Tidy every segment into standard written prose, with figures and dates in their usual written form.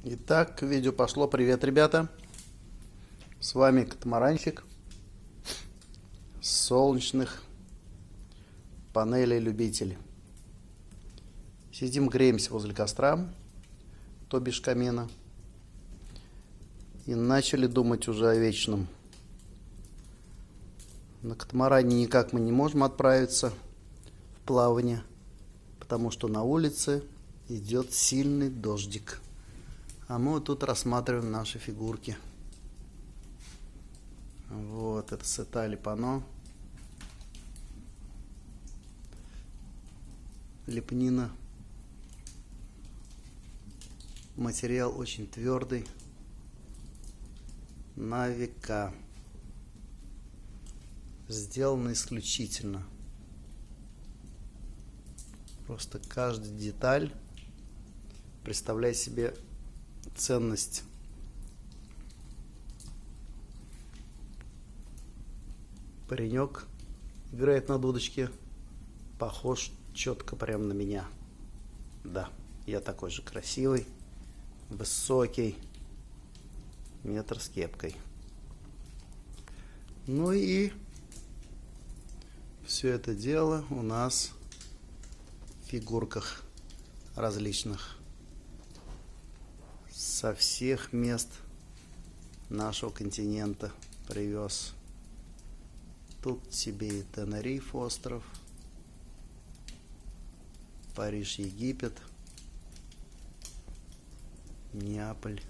Итак, видео пошло. Привет, ребята. С вами катамаранщик с солнечных панелей любителей. Сидим, греемся возле костра, то бишь камина. И начали думать уже о вечном. На катамаране никак мы не можем отправиться в плавание, потому что на улице идет сильный дождик. А мы вот тут рассматриваем наши фигурки. Вот, это с Италии панно. Лепнина. Материал очень твердый. На века. Сделано исключительно. Просто каждая деталь представляет себе ценность. Паренек играет на дудочке, похож четко прям на меня. Да, я такой же красивый, высокий, метр с кепкой. Ну и все это дело у нас в фигурках различных. Со всех мест нашего континента привез. Тут тебе и Тенериф остров, Париж, Египет, Неаполь,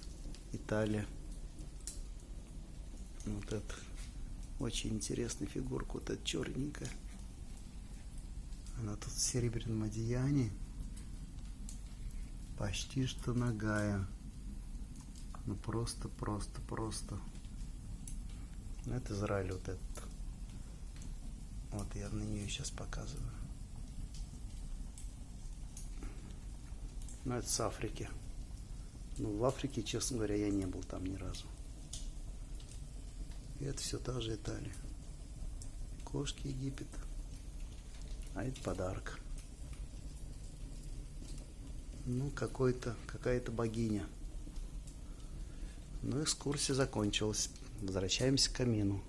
Италия. Вот это очень интересная фигурка, вот эта черненькая. Она тут в серебряном одеянии, почти что нагая. Ну просто. Это Израиль вот этот. Вот я на нее сейчас показываю. Ну это с Африки. Ну в Африке, честно говоря, я не был там ни разу. И это все та же Италия. Кошки, Египет. А это подарок. Ну какая-то богиня. Ну экскурсия закончилась. Возвращаемся к камину.